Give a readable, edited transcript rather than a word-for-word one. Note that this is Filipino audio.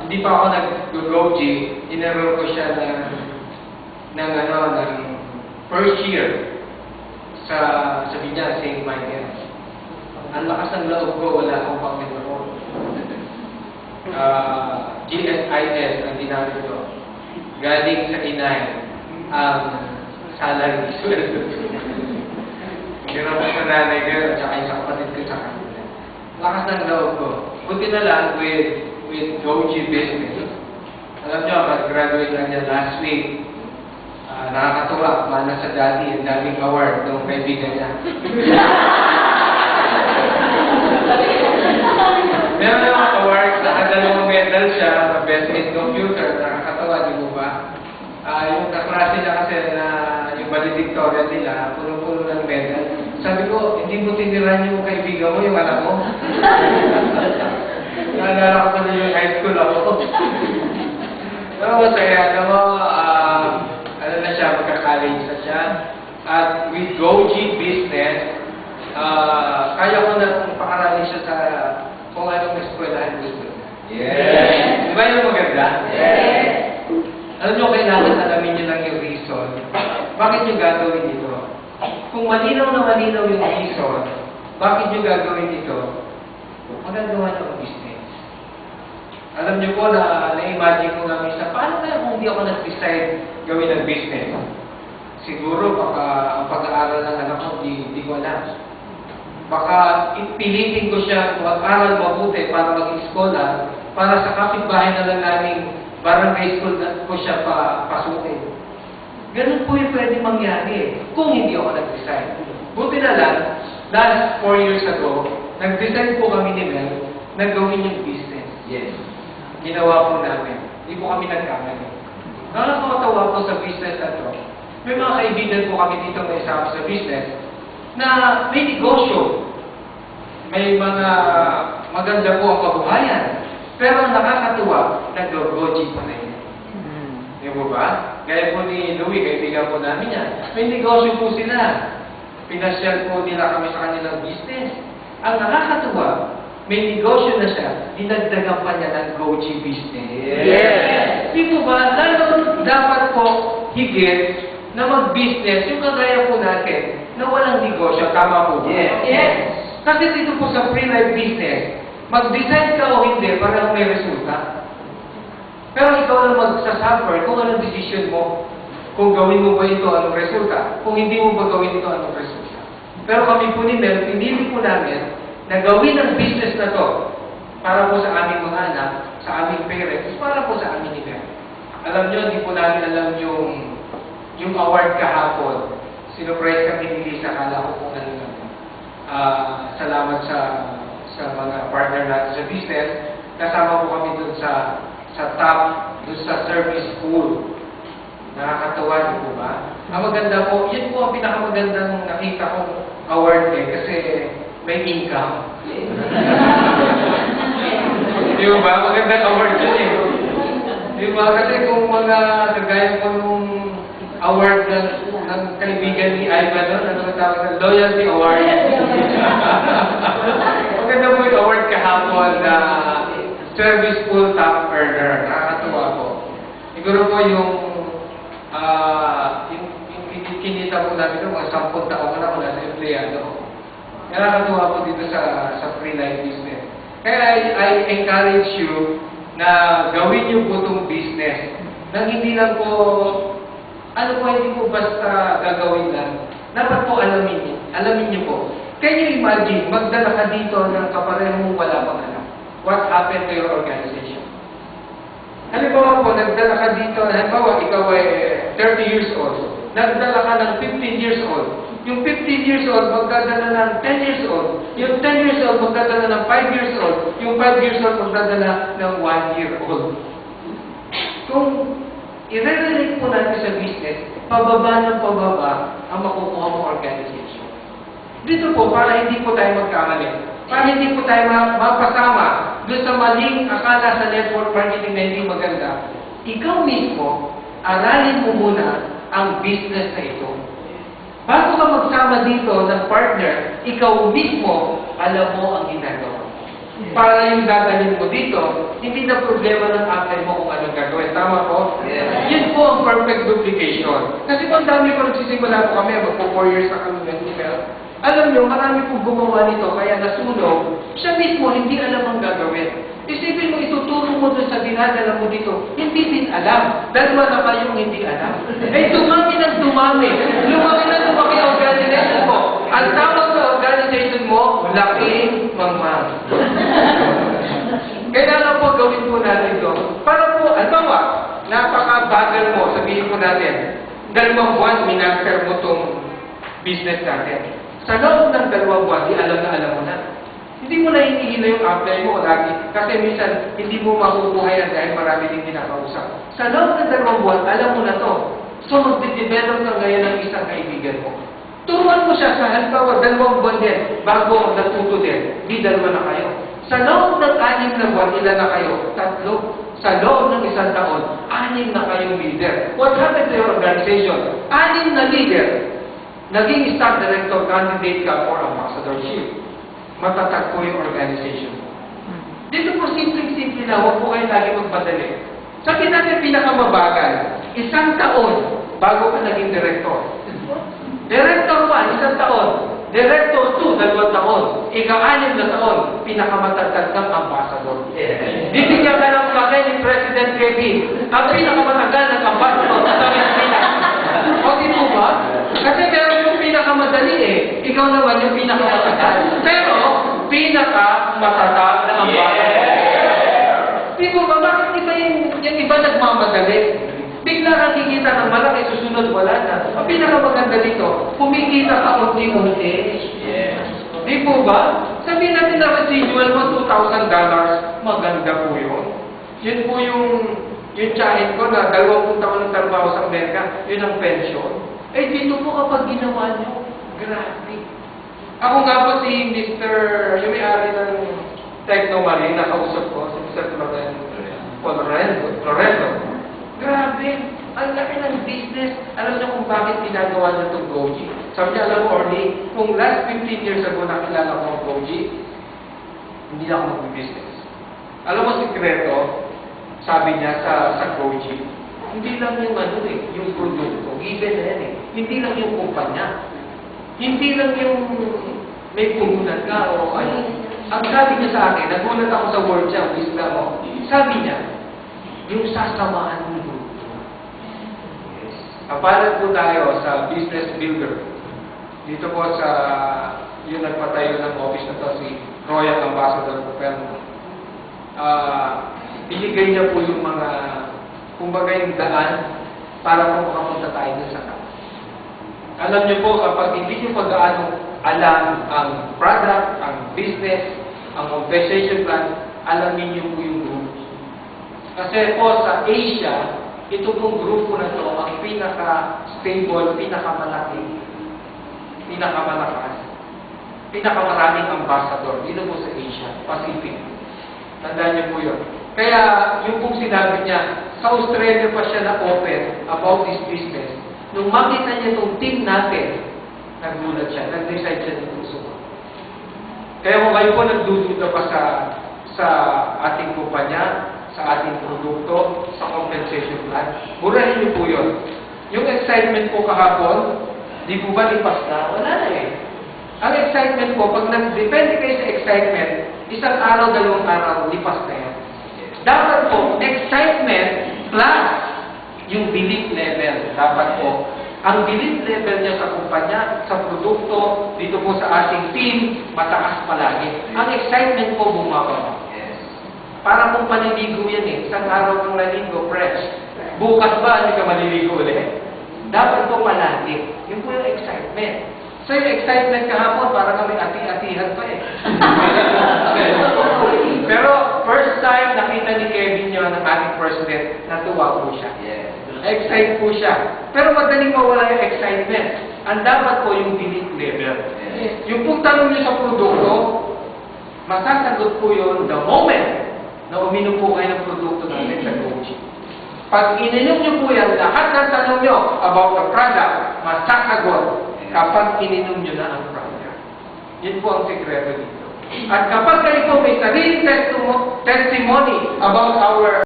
hindi pa ako nag-go-G, inenroll ko siya ng first year sa niya, St. Michael. Ang lakas ng loob ko, wala akong pang-enroll. GSIS ang ginamit ko. Galing sa inay ang salary, sweldo. Hirap ko sa nanay ko at saka yung kapatid ko sa kanila. Lakas ng loob ko. Buti na lang with Goji Business. Alam nyo, mag-graduate lang niya last week. Nakakatuwa, mana sa daddy, ang daming award ng kaibigan niya. Meron yung award, nakadalawang medal siya, best in computer, nakakatawa, di mo ba? Yung kaklase niya kasi na yung valedictorian nila, puno-puno ng medal. Sabi ko, hindi mo tiniran yung kaibigan mo, yung anak mo? Naalala ko pa na yung high school ako. Pero masaya, alam mo, ano na siya, magka-college na siya. At with Goji Business, kaya ko na pakarali siya sa kung anong eskwelahan gusto niya. Yes! Di ba yung maganda? Yes! Alam nyo, kailangan alamin nyo lang yung reason. Bakit nyo gagawin ito? Kung malinaw na malinaw yung reason, bakit nyo gagawin ito? Magagawa nyo ang business. Alam nyo po na na-imagine ko nga minsan, paano kaya kung hindi ako nag-decide gawin ng business? Siguro baka ang pag-aaral ng anak ko, di ko alam. Baka ipilitin ko siya mag-aral mabuti para mag-eskola, para sa kapitbahay na lang naming barangay school ko siya pasukin. Ganun po yung pwede mangyari kung hindi ako nag-decide. Buti na lang, last 4 years ago, nag-decide po kami ni Mel na gawin yung business. Yes. Ginawa po namin. Hindi po kami nagkamali. Nakakatawa po sa business na to. May mga kaibigan po kami dito na isama sa business na may negosyo. May mga maganda po ang kabuhayan. Pero ang nakakatuwa, nag-goji pa rin. Di mo ba? Gaya po ni Louie, kaibigan po namin yan. May negosyo po sila. Pinasyal po nila kami sa kanilang business. Ang nakakatuwa, may negosyo na siya, dinagdagan pa niya ng Goji Business. Yes! Di mo ba? Lalo dapat po higit na mag-business, yung kagaya po natin, na walang negosyo, tama po ba? Yes! Yes! Kasi dito po sa free-life business, mag-decide ka o hindi, parang may resulta. Pero ikaw lang magsasuffer kung anong decision mo. Kung gawin mo ba ito, anong resulta. Kung hindi mo ba gawin ito, anong resulta. Pero kami po ni Mel, pinili po namin na gawin ang business na to para po sa aming mga anak, sa aming parents, para po sa aming ni Mel. Alam nyo, hindi po namin alam yung award kahapon. Sinurprise kami ni Lisa, akala ko kung ano lang. Salamat sa mga partner natin sa business. Kasama po kami dun sa top, dun sa service school. Nakakatawa, di po ba? Ang maganda po, yun po ang pinakamagandang nakita kong award kasi may income. Di ba? Magandang award yun eh. Di ba? Kasi kung mga kagaya po nung award ng kaibigan ni Ivan doon, ano tawag na Loyalty Award. Maganda po yung award kahapon na Service School Top Earner. Nakakatuwa po. Siguro po yung kinita po namin doon, mga 10 taon na ako nasa empleyado. Nakakatuwa po dito sa free life business. Kaya I encourage you na gawin niyo po itong business. Nang hindi lang po, hindi po basta gagawin lang. Dapat po alamin niyo po. Can you imagine, magdala ka dito ng kapareho mong wala pang anak? What happened to your organization? Halimbawa po, nagdala ka dito, halimbawa, ikaw ay 30 years old. Nagdala ka ng 15 years old. Yung 15 years old, magdadala ng 10 years old. Yung 10 years old, magdadala ng 5 years old. Yung 5 years old, magdadala ng 1 year old. Kung i-relate po natin sa business, pababa ng pababa ang makukuha mong organization. Dito po, para hindi po tayo magkamali. Para hindi po tayo mapasama doon sa maling akala sa network marketing na hindi maganda. Ikaw mismo, aralin mo muna ang business na ito. Bago ka magsama dito ng partner, ikaw mismo, alam mo ang ginagawa. para yung dadalhin mo dito, hindi na problema ng apply mo kung anong gagawin. Tama po? Yun po ang perfect duplication. Kasi kung dami po nagsisimula po kami, magpo 4 years na kami ng email, alam nyo, marami po gumawa nito, kaya nasunog, siya mismo hindi alam ang gagawin. Isipin mo, ituturo mo doon sa dinadala mo dito, hindi din alam. Dalawa na kayong hindi alam. Eh, dumami ng dumami. Lumaki na lumaki ang organization mo. Ang tawag sa organization mo, laking mangmang. Kailangan po gawin po natin ito. Para po, albawa, napakabagal mo, sabihin po natin, 2 buwan, minaster mo itong business natin. Sa loob ng 2 buwan, di alam mo na. Hindi mo na hinihila yung apply mo lagi. Kasi minsan, hindi mo makukuha yan dahil marami din kinakausap. Sa loob ng 2 buwan, alam mo na to. So, magde-develop ka ngayon ng isang kaibigan mo. Turuan mo siya sa halimbawa, 2 buwan din, bago natuto din. Di 2 na kayo. Sa loob ng 6 na buwan, ilan na kayo? 3. Sa loob ng 1 taon, 6 na kayong leader. What happened to your organization? 6 na leader. Naging staff director candidate ka for ambassadorship. Matatag po yung organization. Dito po simple-simple na, huwag po kayo lagi magpadali. Sabihin natin pinakamabagal, 1 taon bago ka naging director. Director 1, 1 taon. Director 2, 2 taon. Ika-6 na taon, pinakamatatag ng ambassador. Bibigyan ka ng laki ni President Kevin. Ang pinakamatagal ng ambassador sa Pilipinas. O di po ba? Kasi meron yung pinakamadali eh. Ikaw naman yung pinakamatagal. Pero, pinakamatatag ng ambassador. Di po ba? Bakit iba yung iba nagmamadali? Bigla kang kikita ng malaki, susunod wala na. Ang pinakamaganda dito, kumikita ka unti-unti. Di po ba? Sabihin natin na residual mo, $2,000, maganda po yun. Yun po yung tsahin ko na 20 taon ng trabaho sa Amerika, yun ang pension. Eh dito po kapag ginawa nyo, grabe. Ako nga po si Mr. yung may-ari ng Techno Marine, nakausap ko, si Mr. Lorenzo. Grabe, ang laki ng business. Alam niyo kung bakit ginagawa niya itong Goji? Sabi niya, alam mo, Orly, kung last 15 years ago nakilala ko ang Goji, hindi na ako mag-business. Alam mo, sikreto, sabi niya sa Goji, hindi lang yung yung produkto, given na yan eh. Hindi lang yung kumpanya. Hindi lang yung may puhunan ka o ano. Ang sabi niya sa akin, nagulat ako sa word siya, wisdom mo. Sabi niya, yung sasamahan mo doon. Kapalat po tayo sa business builder. Dito po sa, yung nagpatayo ng office na to, si Royal Ambassador Perno. Binigay niya po yung mga, kumbaga yung daan para po makapunta tayo dun sa kanya. Alam niyo po, kapag hindi niyo pag-aano alam ang product, ang business, ang compensation plan, alamin niyo po yung group. Kasi po sa Asia, ito pong grupo na to ang pinaka-stable, pinakamalaki, pinakamalakas, pinakamaraming ambassador dito po sa Asia, Pacific. Tandaan niyo po yun. Kaya yung pong sinabi niya, sa Australia pa siya na-open about this business. Nung makita niya itong team natin, nagulat siya, nag-decide siya ng gusto. Kaya kung kayo po nagdududa pa sa ating kumpanya, sa ating produkto, sa compensation plan, murahin niyo po yun. Yung excitement po kahapon, di po ba lipas na? Wala na eh. Ang excitement po, pag nag-depende kayo sa excitement, 1 araw, 2 araw, lipas na yan. Dapat po, excitement plus yung belief level. Dapat po, ang belief level niya sa kumpanya, sa produkto, dito po sa ating team, mataas palagi. Ang excitement po bumababa. Para kung paliligo yan eh. 1 araw kang naligo, fresh. Bukas ba, hindi ka maliligo ulit? Dapat po palagi. Yun po yung excitement. So yung excitement kahapon, para kami ati-atihan pa eh. Pero first time nakita ni Kevin yun, ng ating president, natuwa po siya. Excite po siya. Pero madaling mawala yung excitement. Ang dapat po yung belief level. Yung pong tanong niyo sa produkto, masasagot po yun the moment na uminom po kayo ng produkto natin sa Goji. Pag ininom niyo po yan, lahat ng tanong niyo about the product, masasagot kapag ininom niyo na ang product. Yun po ang sekreto dito. At kapag kayo po may sariling testimony about our